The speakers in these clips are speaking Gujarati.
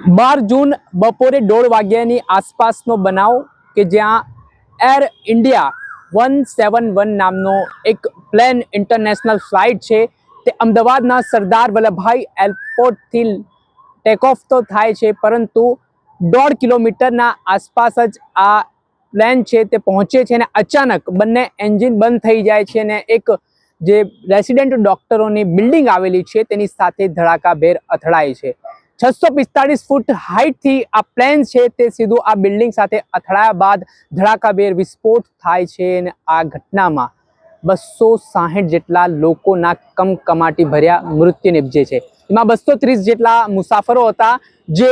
12 જૂન બપોરે 1:30 વાગ્યાની આસપાસનો બનાવ કે જ્યાં એર ઇન્ડિયા 171 નામનો એક પ્લેન ઇન્ટરનેશનલ ફ્લાઇટ છે તે અમદાવાદના સરદાર વલ્લભભાઈ એરપોર્ટથી ટેક ઓફ તો થાય છે, પરંતુ 1.5 કિલોમીટરના આસપાસ જ આ પ્લેન છે તે પહોંચે છે અને અચાનક બંને એન્જિન બંધ થઈ જાય છે અને એક જે રેસિડેન્ટ ડોક્ટરોની બિલ્ડિંગ આવેલી છે તેની સાથે ધડાકાભેર અથડાય છે। 645 ફૂટ હાઇટથી આ પ્લેન છે તે સીધું આ બિલ્ડિંગ સાથે અથડાયા બાદ ધડાકાભેર વિસ્ફોટ થાય છે અને આ ઘટનામાં 260 જેટલા લોકોના કમકમાટી ભર્યા મૃત્યુ નિપજે છે। એમાં 230 જેટલા મુસાફરો હતા જે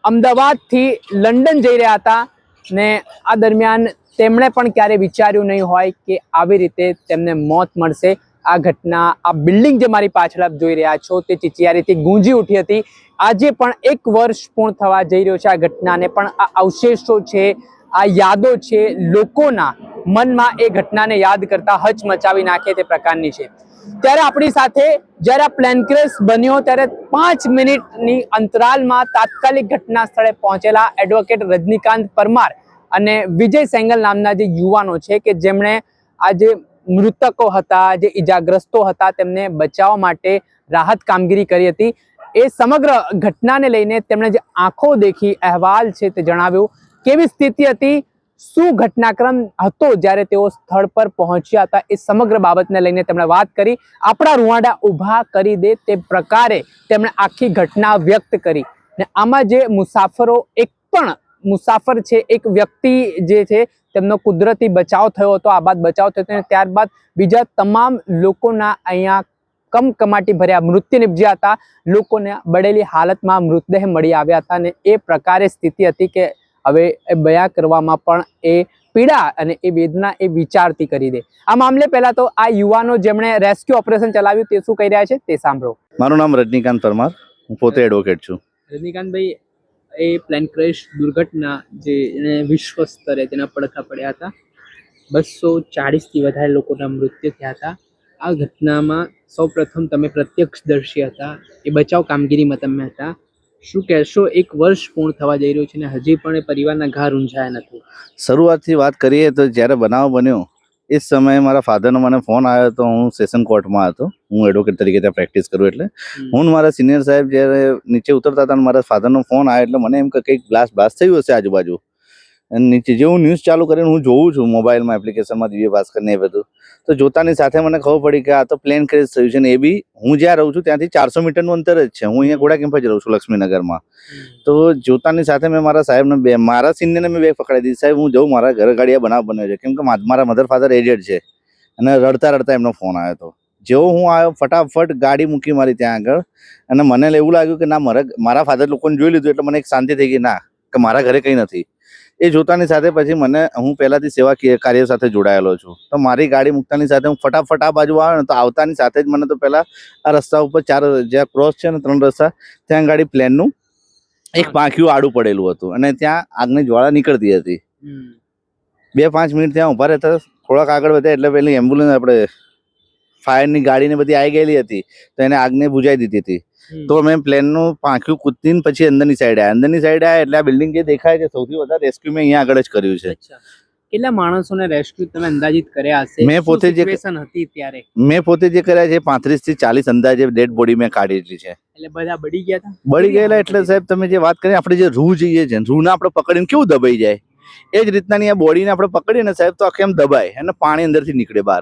અમદાવાદથી લંડન જઈ રહ્યા હતા ને આ દરમિયાન તેમણે પણ ક્યારે વિચાર્યું નહીં હોય કે આવી રીતે તેમને મોત મળશે। આ ઘટના, આ બિલ્ડિંગ જે મારી પાછળ આપ જોઈ રહ્યા છો તે ચિચિયારીથી ગુંજી ઉઠી હતી। આજે પણ 1 વર્ષ પૂર્ણ થવા જઈ રહ્યો છે આ ઘટનાને, પણ આ અવશેષો છે, આ યાદો છે, લોકોના મનમાં એ ઘટનાને યાદ કરતા હચમચાવી નાખે તે પ્રકારની છે। ત્યારે આપણી સાથે જ્યારે આ પ્લેન ક્રેશ બન્યો ત્યારે 5 મિનિટની અંતરાલમાં તાત્કાલિક ઘટના સ્થળે પહોંચેલા એડવોકેટ રજનીકાંત પરમાર અને વિજય સેંગલ નામના જે યુવાનો છે કે જેમણે આ જે મૃતકો હતા, જે ઈજાગ્રસ્તો હતા, તેમને બચાવવા માટે રાહત કામગીરી કરી હતી। એ સમગ્ર ઘટનાને લઈને તેમણે જે આંખો દેખી અહેવાલ છે તે જણાવ્યું, કેવી સ્થિતિ હતી, શું ઘટનાક્રમ હતો જ્યારે તેઓ સ્થળ પર પહોંચ્યા હતા, એ સમગ્ર બાબતને લઈને તેમણે વાત કરી। આપણા રૂવાડા ઊભા કરી દે તે પ્રકારે તેમણે આખી ઘટના વ્યક્ત કરી। ને આમાં જે મુસાફરો, એક પણ મુસાફર છે, એક વ્યક્તિ જે છે તેમનો કુદરતી બચાવ થયો હતો, આબાદ બચાવ થયો હતો અને ત્યારબાદ બીજા તમામ લોકોના અહીંયા કમકમાટી ભર્યા મૃત્યુ નિપજ્યા હતા। લોકોને બળેલી હાલતમાં મૃતદેહ મળી આવ્યા હતા અને એ પ્રકારે સ્થિતિ હતી કે હવે એ બયાન કરવામાં પણ એ પીડા અને એ વેદના એ વિચારતી કરી દે। આ મામલે પહેલા તો આ યુવાનો જેમણે રેસ્ક્યુ ઓપરેશન ચલાવ્યું તે શું કહી રહ્યા છે તે સાંભળો। મારું નામ રજનીકાંત પરમાર, હું પોતે એડવોકેટ છું। રજનીકાંતભાઈ, એ પ્લેન ક્રેશ દુર્ઘટના જે વિશ્વ સ્તરે તેના પડખા પડ્યા હતા, 240થી વધારે લોકોના મૃત્યુ થયા હતા। આ ઘટનામાં સૌપ્રથમ તમે પ્રત્યક્ષદર્શી હતા, એ બચાવ કામગીરીમાં તમે હતા, શું કહેશો? 1 વર્ષ પૂર્ણ થવા જઈ રહ્યું છે અને હજી પણ એ પરિવારના ઘા રૂંઝાયા નથી। શરૂઆતથી વાત કરીએ તો જ્યારે બનાવ બન્યો એ સમયે મારા ફાધરનો મને ફોન આવ્યો હતો। હું સેશન કોર્ટમાં હતો, હું એડવોકેટ તરીકે ત્યાં પ્રેક્ટિસ કરું એટલે હું મારા સિનિયર સાહેબ જ્યારે નીચે ઉતરતા હતા અને મારા ફાધરનો ફોન આવ્યો એટલે મને એમ કે કંઈક બ્લાસ્ટ થયું હશે આજુબાજુ। અને નીચે જે હું ન્યૂઝ ચાલુ કરીને હું જોઉં છું મોબાઈલમાં, એપ્લિકેશનમાં, દિવ્ય ભાસ્કર ને એ બધું, તો જોતાની સાથે મને ખબર પડી કે આ તો પ્લેન ક્રેશ થયું છે ને એ બી હું જ્યાં રહું છું ત્યાંથી 400 મીટરનું અંતર જ છે। હું અહીંયા ઘોડા કેમ્પ જ રહું છું લક્ષ્મીનગરમાં। તો જોતાની સાથે મેં મારા સાહેબને મારા સિનિયરને મેં બેગ પકડાવી દીધી, સાહેબ હું જઉં, મારા ઘર ગાડીએ બનાવ બન્યો છે, કેમ કે મારા મધર ફાધર એજેડ છે અને રડતા રડતા એમનો ફોન આવ્યો હતો। જેવો હું આવ્યો ફટાફટ ગાડી મૂકી મારી ત્યાં આગળ અને મને એવું લાગ્યું કે ના, મારા ફાધર લોકોને જોઈ લીધું એટલે મને એક શાંતિ થઈ ગઈ, ના કે મારા ઘરે કંઈ નથી। એ જોતાની સાથે પછી હું પહેલાથી સેવા કાર્ય સાથે જોડાયેલો છું, તો મારી ગાડી મૂકતાની સાથે હું ફટાફટ આ બાજુ આવ્યો ને તો આવતાની સાથે જ મને તો પહેલાં આ રસ્તા ઉપર જ્યાં ક્રોસ છે ને 3 રસ્તા, ત્યાં ગાડી પ્લેનનું એક પાંખિયું આડું પડેલું હતું અને ત્યાં આગની જ્વાળા નીકળતી હતી। 2-5 મિનિટ ત્યાં ઊભા રહેતા, થોડાક આગળ વધ્યા એટલે પેલી એમ્બ્યુલન્સ, આપણે ફાયરની ગાડીને બધી આવી ગયેલી હતી તો એને આગને બુજાવી દીધી હતી। તો મેં પ્લેનનું પાંખ્યું કૂદીને પછી અંદરની સાઈડ આવ્યા એટલે આ બિલ્ડિંગ જે દેખાય છે સૌથી વધારે રેસ્ક્યુ મેં અહીંયા આગળ જ કર્યું છે। કેટલા માણસોને રેસ્ક્યુ તમે અંદાજિત કર્યા હશે? મેં પોતે જે હતી ત્યારે કર્યા છે 35 થી 40 અંદાજે ડેડ બોડી મેં કાઢેલી છે। એટલે બધા બળી ગયા હતા? બળી ગયેલા એટલે સાહેબ તમે જે વાત કરી, આપણે જે રૂ જઈએ છે, રૂને આપણે પકડીને કેવું દબાઈ જાય, એ જ રીતનાની આ બોડીને આપણે પકડીએ ને સાહેબ તો આખી એમ દબાય અને પાણી અંદરથી નીકળે બહાર।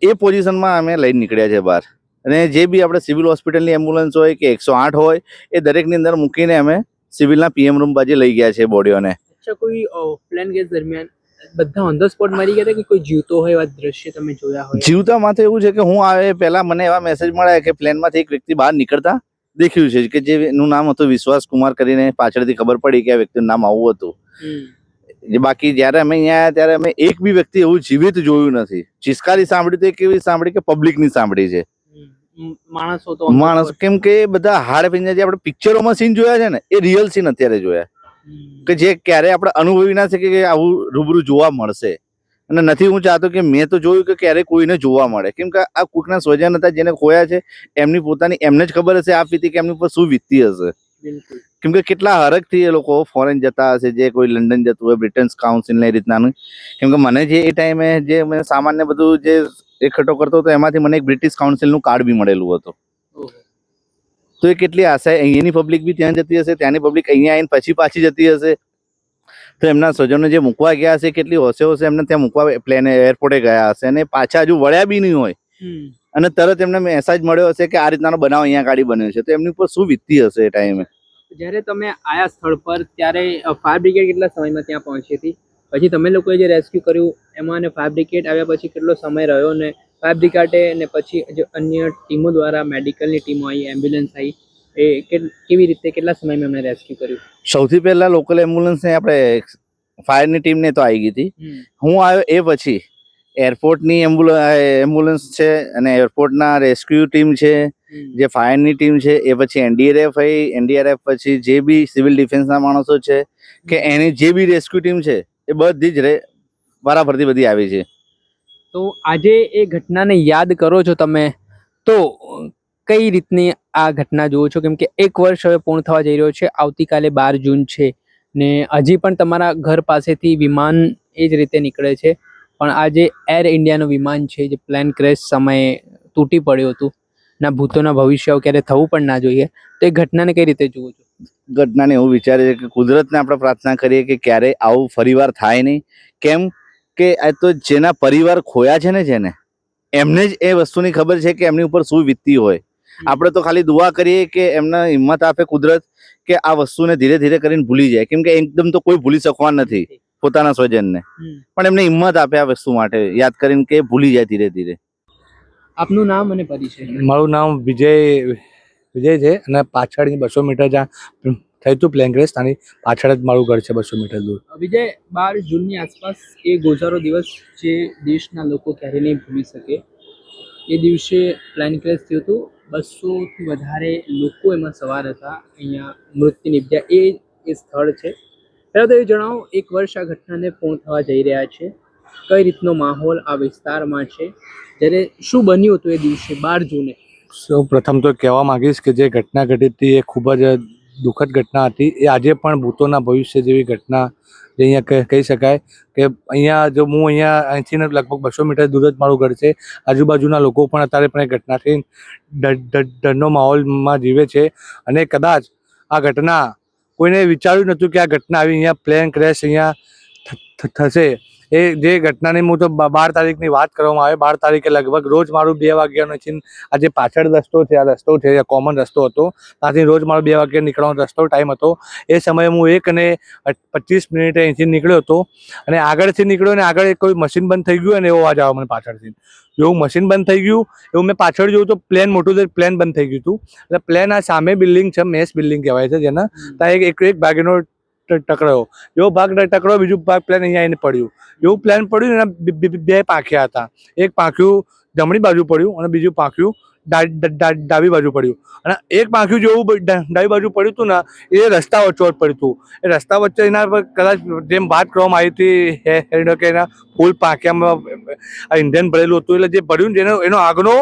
એ પોઝિશનમાં અમે લઈને નીકળ્યા છે બહાર। અને જે બી આપણે સિવિલ હોસ્પિટલની એમ્બ્યુલન્સ હોય કે 108 હોય એ દરેકની અંદર મૂકીને અમે સિવિલના પીએમ રૂમ બાજુ લઈ ગયા છે બોડીઓને। અચ્છા, કોઈ પ્લેન કેસ દરમિયાન બધા ઓન ધ સ્પોટ મરી ગયા હતા કે કોઈ જીવતો હોય એવા દ્રશ્ય તમે જોયા હોય? જીવતામાં તો એવું છે કે હું આવે પહેલા મને એવા મેસેજ મળ્યા કે પ્લેનમાંથી એક વ્યક્તિ બહાર નીકળતા દેખ્યું છે કે જેનું નામ હતું વિશ્વાસ કુમાર કરીને, પાછળથી ખબર પડી કે આ વ્યક્તિનું નામ આવું હતું। બાકી જયારે અમે અહીંયા આવ્યા ત્યારે અમે એક બી વ્યક્તિ એવું જીવિત જોયું નથી। ચિસ્કારી સાંભળી તો કેવી સાંભળી કે પબ્લિકની સાંભળી છે। માણસ કેમ કે બધા હાડ પિંજર જે આપણે પિક્ચરોમાં સીન જોયા છે ને એ રિયલ સીન અત્યારે જોયા કે જે ક્યારે આપણે અનુભવી ના શકીએ કે આવું રૂબરૂ જોવા મળશે। અને નથી હું ચાહતો કે મેં તો જોયું કે ક્યારે કોઈને જોવા મળે, કેમ કે આ કોઈકના સ્વજન હતા જેને ખોયા છે, એમની પોતાની એમને જ ખબર હશે આ વીતી કે એમની પર શું વીતતી હશે। કેમ કે કેટલા હરખથી એ લોકો ફોરેન જતા હશે, જે કોઈ લંડન જતું હોય, બ્રિટન્સ કાઉન્સિલ ને એ રીતનાનું. કેમ કે મને જે એ ટાઈમે જે મેં સામાન્ય બધું જે એકઠો કરતો હતો એમાંથી મને એક બ્રિટિશ કાઉન્સિલનું કાર્ડ બી મળેલું હતું. તો એ કેટલી આશા, અહીંયાની પબ્લિક બી ત્યાં જતી હશે, ત્યાંની પબ્લિક અહીંયા આવીને પછી પાછી જતી હશે. તો એમના સ્વજનો જે મૂકવા ગયા હશે, કેટલી હોશે એમને ત્યાં મૂકવા પ્લેન એરપોર્ટે ગયા હશે અને પાછા હજુ વળ્યા બી નહીં હોય અને તરત એમને મેસેજ મળ્યો હશે કે આ રીતનાનો બનાવ અહીંયા ગાડી બન્યો છે. તો એમની ઉપર શું વીતતી હશે એ ટાઈમે. જ્યારે તમે આયા સ્થળ પર ત્યારે ફાયર બ્રિગેડ કેટલા સમયમાં ત્યાં પહોંચી હતી? પછી તમે લોકોએ જે રેસ્ક્યુ કર્યું એમાં અને ફાયર બ્રિગેડ આવ્યા પછી કેટલો સમય રહ્યો ને ફાયર બ્રિગેડે ને પછી જે અન્ય ટીમો દ્વારા મેડિકલની ટીમો આવી, એમ્બ્યુલન્સ આવી, એ કેવી રીતે કેટલા સમયમાં એમણે રેસ્ક્યુ કર્યું? સૌથી પહેલા લોકલ એમ્બ્યુલન્સને આપણે ફાયરની ટીમને તો આવી ગઈ હતી. હું આવ્યો એ પછી એરપોર્ટની એમ્બ્યુલન્સ છે અને એરપોર્ટના રેસ્ક્યુ ટીમ છે, જે ફાયરની ટીમ છે, એ પછી એનડીઆરએફ પછી જે બી સિવિલ ડિફેન્સના માણસો છે કે એની જે બી રેસ્ક્યુ ટીમ છે એ બધી જ વારાફરતી બધી આવી છે. તો આજે એ ઘટનાને યાદ કરો છો તમે, તો કઈ રીતની આ ઘટના જુઓ છો? કેમ કે 1 વર્ષ હવે પૂર્ણ થવા જઈ રહ્યો છે, આવતીકાલે 12 જૂન છે ને હજી પણ તમારા ઘર પાસેથી વિમાન એ જ રીતે નીકળે છે, પણ આ જે એર ઇન્ડિયાનું વિમાન છે જે પ્લેન ક્રેશ સમયે તૂટી પડ્યું હતું ના ભૂતોના ભવિષ્ય ક્યારે થવું પણ ના જોઈએ, તો એ ઘટનાને કઈ રીતે જુઓ છો? ઘટનાને એવું વિચારે છે કે કુદરતને આપણે પ્રાર્થના કરીએ કે ક્યારેય આવું ફરીવાર થાય નહીં. કેમ કે આ તો જેના પરિવાર ખોયા છે ને, જેને એમને જ એ વસ્તુની ખબર છે કે એમની ઉપર શું વીતતી હોય. આપણે તો ખાલી દુઆ કરીએ કે એમને હિંમત આપે કુદરત કે આ વસ્તુને ધીરે ધીરે કરીને ભૂલી જાય. કેમ કે એકદમ તો કોઈ ભૂલી શકવા નથી પોતાના સ્વજનને, પણ એમને હિંમત આપે આ વસ્તુ માટે યાદ કરીને કે ભૂલી જાય ધીરે ધીરે. આપનું નામ અને પરિચય? મારું નામ વિજય છે અને પાછળની 200 મીટર જ્યાં થયું હતું પ્લેન ક્રેશ ત્યાંની પાછળ જ મારું ઘર છે, 200 મીટર દૂર. વિજય, 12 જૂનની આસપાસ એ ગોઝારો દિવસ જે દેશના લોકો ક્યારેય નહીં ભૂલી શકે. એ દિવસે પ્લેન ક્રેશ થયું હતું, 200થી વધારે લોકો એમાં સવાર હતા, અહીંયા મૃત્યુ નિપજ્યા. એ સ્થળ છે. પહેલાં તો એ જણાવો, 1 વર્ષ આ ઘટનાને પૂર્ણ થવા જઈ રહ્યા છે, કઈ રીતનો માહોલ આ વિસ્તારમાં છે, જ્યારે શું બન્યું હતું એ દિવસે 12 જૂને? સૌ પ્રથમ તો કહેવા માંગીશ કે જે ઘટના ઘટી હતી એ ખૂબ જ દુઃખદ ઘટના હતી. એ આજે પણ ભૂતોના ભવિષ્ય જેવી ઘટના જે અહીંયા કહી શકાય કે અહીંયા જો હું અહીંથી લગભગ 200 મીટર દૂર જ મારું ઘર છે. આજુબાજુના લોકો પણ અત્યારે પણ એ ઘટનાથી ડરનો માહોલમાં જીવે છે અને કદાચ આ ઘટના કોઈને વિચાર્યું નહોતું કે આ ઘટના આવી અહીંયા પ્લેન ક્રેશ અહીંયા થશે. એ જે ઘટનાની હું તો 12 તારીખની વાત કરવામાં આવે, 12 તારીખે લગભગ રોજ મારું 2 વાગ્યાનો છે. આ જે પાછળ રસ્તો છે, આ રસ્તો છે, આ કોમન રસ્તો હતો, ત્યાંથી રોજ મારો 2 વાગ્યે નીકળવાનો રસ્તો ટાઈમ હતો. એ સમયે હું 1:25 અહીંથી નીકળ્યો હતો અને આગળથી નીકળ્યો અને આગળ કોઈ મશીન બંધ થઈ ગયું અને એવો અવાજ આવ્યો મને પાછળથી. જેવું મશીન બંધ થઈ ગયું એવું મેં પાછળ જોયું તો પ્લેન મોટું પ્લેન બંધ થઈ ગયું હતું. એટલે પ્લેન આ સામે બિલ્ડિંગ છે, મેસ બિલ્ડિંગ કહેવાય છે, જેના ત્યાં એક ભાગનો ટકરાયો. જેવો ભાગ ટકરાયો, બીજું ભાગ પ્લેન અહીંયા આવીને પડ્યું. એવું પ્લેન પડ્યું એના 2 પાંખ્યા હતા. એક પાંખ્યું જમણી બાજુ પડ્યું અને બીજું પાંખ્યું ડાબી બાજુ પડ્યું. અને એક પાંખ્યું જેવું ડાબી બાજુ પડ્યું હતું ને, એ રસ્તા વચ્ચે પડ્યું હતું. એ રસ્તા વચ્ચે એના પર કદાચ જેમ વાત કરવામાં આવી હતી કે એના ફૂલ પાંખ્યામાં ઇંધન ભરેલું હતું, એટલે જે પડ્યું ને એનો આગનો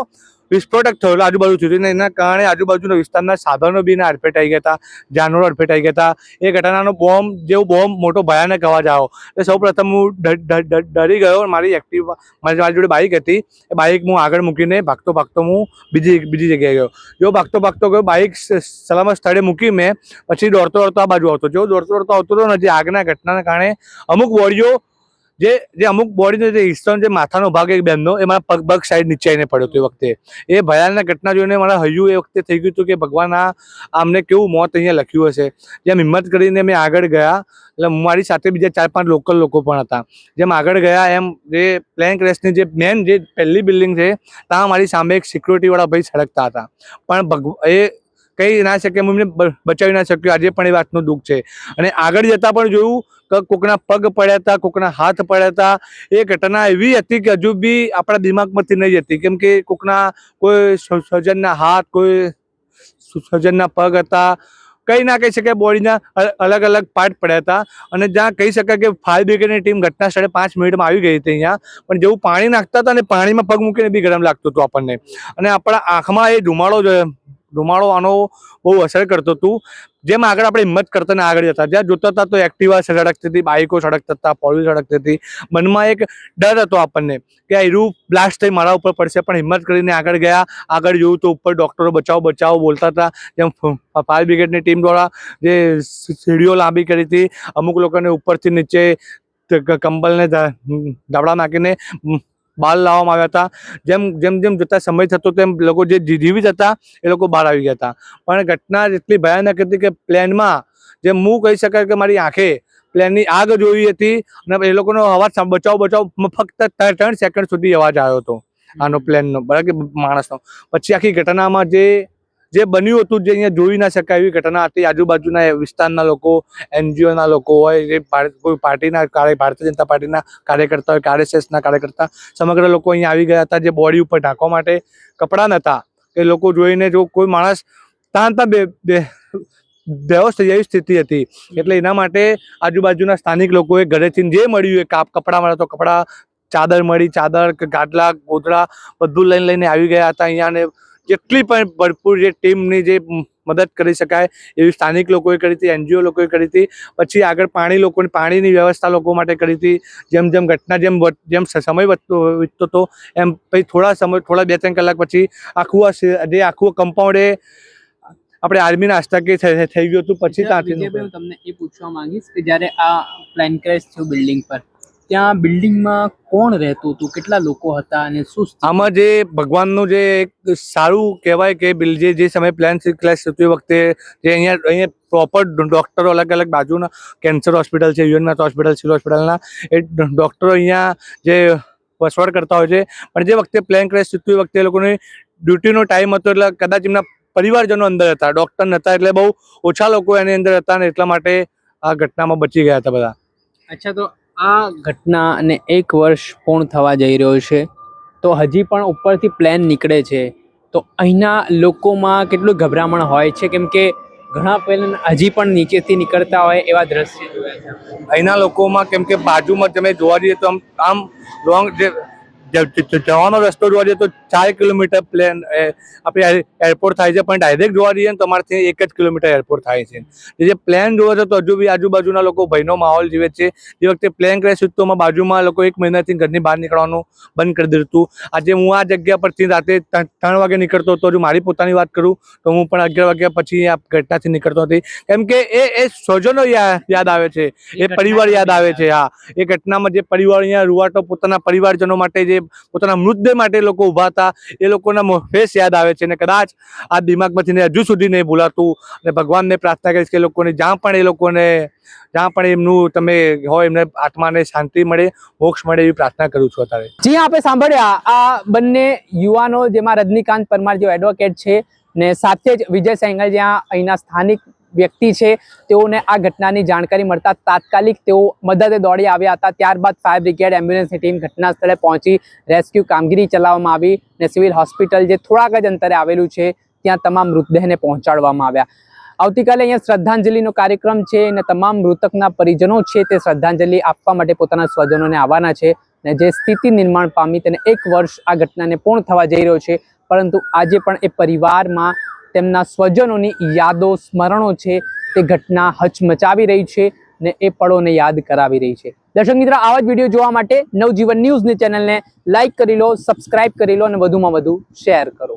વિસ્ફોટક થયો આજુબાજુ થયું. એના કારણે આજુબાજુના વિસ્તારના સાધનો બી અડફેટ આવી ગયા હતા, જાનવરો અડફેટ આવી ગયા હતા. એ ઘટનાનો બોમ્બ મોટો ભયાનક અવાજ આવ્યો. એટલે સૌ પ્રથમ હું ડરી ગયો. મારી એક્ટિવા, મારી જોડે બાઇક હતી, એ બાઇક હું આગળ મૂકીને ભાગતો હું બીજી જગ્યાએ ગયો. જો ભાગતો ગયો, બાઇક સલામત સ્થળે મૂકી મેં પછી દોડતો આ બાજુ આવતો. જો દોડતો આવતો હતો ને, જે આગના ઘટનાના કારણે અમુક બોડીઓ જે અમુક બોડીનો જે હિસ્સાનો જે માથાનો ભાગ એક બેનનો એ મારા પગ સાઈડ નીચે આવીને પડ્યો હતો. એ વખતે એ ભયાનક ઘટના જોઈને મારા હૈયું એ વખતે થઈ ગયું હતું કે ભગવાન આમને કેવું મોત અહીંયા લખ્યું હશે. જેમ હિંમત કરીને મેં આગળ ગયા, એટલે મારી સાથે બીજા 4-5 લોકલ લોકો પણ હતા. જેમ આગળ ગયા એમ જે પ્લેન ક્રેશની જે મેન જે પહેલી બિલ્ડિંગ છે ત્યાં મારી સામે એક સિક્યુરિટીવાળા ભાઈ સળગતા હતા, પણ એ કહી ના શકે, હું એમને બચાવી ના શક્યો. આજે પણ એ વાતનું દુઃખ છે. અને આગળ જતાં પણ જોયું કે કોકના પગ પડ્યા હતા, કોકના હાથ પડ્યા હતા. એ ઘટના એવી હતી કે હજુ બી આપણા દિમાગમાંથી નહીં જતી. કેમ કે કોકના કોઈ સ્વજનના હાથ, કોઈ સ્વજનના પગ હતા, કંઈ ના કહી શકાય, બોડીના અલગ અલગ પાર્ટ પડ્યા હતા. અને જ્યાં કહી શકાય કે ફાયર બ્રિગેડની ટીમ ઘટના સ્થળે 5 મિનિટમાં આવી ગઈ હતી અહીંયા, પણ જેવું પાણી નાખતા હતા ને પાણીમાં પગ મૂકીને બી ગરમ લાગતું હતું આપણને. અને આપણા આંખમાં એ ધુમાડો આનો બહુ અસર કરતો હતું. જેમ આગળ આપણે હિંમત કરતા ને આગળ જતા, જ્યાં જોતા હતા તો એક્ટિવા સળગતી હતી, બાઇકો સળગતા હતા, ફોર વ્હીલ સળગતી હતી. મનમાં એક ડર હતો આપણને કે આ હીરું બ્લાસ્ટ થઈ મારા ઉપર પડશે, પણ હિંમત કરીને આગળ ગયા. આગળ જોયું તો ઉપર ડૉક્ટરો બચાવો બચાવો બોલતા હતા. જેમ ફાયર બ્રિગેડની ટીમ દ્વારા જે સીડીઓ લાંબી કરી હતી, અમુક લોકોને ઉપરથી નીચે કંબલને ધાબળા નાખીને બહાર લાવવામાં આવ્યા હતા. જેમ જેમ જેમ જતા સમય થતો તેમ લોકો જે જીવિત હતા એ લોકો બહાર આવી ગયા હતા. પણ ઘટના એટલી ભયાનક હતી કે પ્લેનમાં જેમ હું કહી શકાય કે મારી આંખે પ્લેનની આગ જોઈ હતી અને એ લોકોનો અવાજ બચાવ ફક્ત 3 સેકન્ડ સુધી અવાજ આવ્યો હતો આનો પ્લેનનો, બરાબર, માણસનો. પછી આખી ઘટનામાં જે બન્યું હતું, જે અહીંયા જોઈ ના શકાય એવી ઘટના હતી. આજુબાજુના વિસ્તારના લોકો, NGOના લોકો હોય, જે કોઈ પાર્ટીના ભારતીય જનતા પાર્ટીના કાર્યકર્તા હોય, RSSના કાર્યકર્તા, સમગ્ર લોકો અહીંયા આવી ગયા હતા. જે બોડી ઉપર ઢાંકવા માટે કપડાં નહોતા, એ લોકો જોઈને જો કોઈ માણસ તાંતા બેહોશ થઈ જેવી સ્થિતિ હતી. એટલે એના માટે આજુબાજુના સ્થાનિક લોકોએ ઘરેથી જે મળ્યું એ કપડાં મળ્યા તો કપડાં, ચાદર મળી, ચાદર, ગાદલા, ગોદડા બધું લઈને આવી ગયા હતા અહીંયા. અને જેટલી પણ ભરપૂર જે ટીમની જે મદદ કરી શકાય એવી સ્થાનિક લોકોએ કરી હતી, NGO લોકોએ કરી હતી. પછી આગળ પાણીની વ્યવસ્થા લોકો માટે કરી હતી. જેમ જેમ ઘટના જેમ સમય વીતતો હતો એમ પછી થોડા 2-3 કલાક પછી આખું કમ્પાઉન્ડ એ આપણે આર્મીના હસ્તકે થઈ ગયું હતું. પછી ત્યાંથી હું તમને એ પૂછવા માંગીશ કે જ્યારે આ પ્લેન ક્રેશ થયું બિલ્ડિંગ પર, ત્યાં બિલ્ડિંગમાં કોણ રહેતું હતું, કેટલા લોકો હતા અને શું આમાં જે ભગવાનનું જે એક સારું કહેવાય કે જે સમયે પ્લેન ક્રેશ થતું એ વખતે જે અહીંયા પ્રોપર ડૉક્ટરો અલગ બાજુના કેન્સર હોસ્પિટલ છે, UNMAS હોસ્પિટલ, સિવિલ હોસ્પિટલના એ ડૉક્ટરો અહીંયા જે વસવાટ કરતા હોય છે. પણ જે વખતે પ્લેન ક્રેશ થતું એ વખતે એ લોકોની ડ્યુટીનો ટાઈમ હતો, એટલે કદાચ એમના પરિવારજનો અંદર હતા, ડૉક્ટર નહોતા, એટલે બહુ ઓછા લોકો એની અંદર હતા અને એટલા માટે આ ઘટનામાં બચી ગયા હતા બધા. અચ્છા, તો આ ઘટનાને 1 વર્ષ પૂર્ણ થવા જઈ રહ્યો છે, તો હજી પણ ઉપરથી પ્લેન નીકળે છે, તો અહીંના લોકોમાં કેટલું ગભરામણ હોય છે, કેમ કે ઘણા પ્લેન હજી પણ નીચેથી નીકળતા હોય એવા દ્રશ્ય જોયા છે અહીંના લોકોમાં. કેમ કે બાજુમાં તમે જોવા જઈએ તો આમ લોંગ જવાનો રસ્તો જોવા જઈએ તો 4 કિલોમીટર પ્લેન આપણે એરપોર્ટ થાય છે, પણ ડાયરેક્ટ જોવા જઈએ તો તમારાથી 1 જ કિલોમીટર એરપોર્ટ થાય છે. જે પ્લેન જોવો છો તો હજુ બી આજુબાજુના લોકો ભયનો માહોલ જીવે છે. જે વખતે પ્લેન ક્રેશ થયું તો બાજુમાં લોકો 1 મહિનાથી ઘરની બહાર નીકળવાનું બંધ કરી દીધું હતું. આજે હું આ જગ્યા પરથી રાતે 3 વાગે નીકળતો હતો. જો મારી પોતાની વાત કરું તો હું પણ 11 વાગ્યા પછી આ ઘટનાથી નીકળતો નથી, કેમ કે એ સ્વજનો યાદ આવે છે, એ પરિવાર યાદ આવે છે. હા, એ ઘટનામાં જે પરિવાર અહીંયા રૂવાટો પોતાના પરિવારજનો માટે, જે પોતાના મૃતદેહ માટે લોકો ઊભા હતા, એ લોકોના ફેસ યાદ આવે છે. અને કદાચ આ દિમાગમાંથી હજુ સુધી નહીં ભૂલાતું. અને ભગવાનને પ્રાર્થના કરીશ કે લોકોને જ્યાં પણ એમનું તમે હોય એમને આત્માને શાંતિ મળે, મોક્ષ મળે એવી પ્રાર્થના કરું છું અત્યારે. જી, આપણે સાંભળ્યા આ બંને યુવાનો, જેમાં રજનીકાંત પરમાર જે એડવોકેટ છે ને સાથે જ વિજય સેંગલ જ્યાં અહીંના સ્થાનિક વ્યક્તિ છે, તેઓને આ ઘટનાની જાણકારી મળતા તાત્કાલિક તેઓ મદદે દોડી આવ્યા હતા. ત્યારબાદ ફાયર બ્રિગેડ, એમ્બ્યુલન્સની ટીમ ઘટના સ્થળે પહોંચી રેસ્ક્યુ કામગીરી ચલાવવામાં આવી ને સિવિલ હોસ્પિટલ જે થોડાક જ અંતરે આવેલું છે ત્યાં તમામ મૃતદેહને પહોંચાડવામાં આવ્યા. આવતીકાલે અહીંયા શ્રદ્ધાંજલિનો કાર્યક્રમ છે અને તમામ મૃતકના પરિજનો છે તે શ્રદ્ધાંજલિ આપવા માટે પોતાના સ્વજનોને આવવાના છે. ને જે સ્થિતિ નિર્માણ પામી તેને 1 વર્ષ આ ઘટનાને પૂર્ણ થવા જઈ રહ્યો છે, પરંતુ આજે પણ એ પરિવારમાં તેમના સ્વજનોની યાદો, સ્મરણો છે તે ઘટના હચમચાવી રહી છે ને એ પળોને યાદ કરાવી રહી છે. દર્શક મિત્રો, આવા જ વિડીયો જોવા માટે નવજીવન ન્યૂઝની ચેનલને લાઇક કરી લો, સબસ્ક્રાઇબ કરી લો અને વધુમાં વધુ શેર કરો.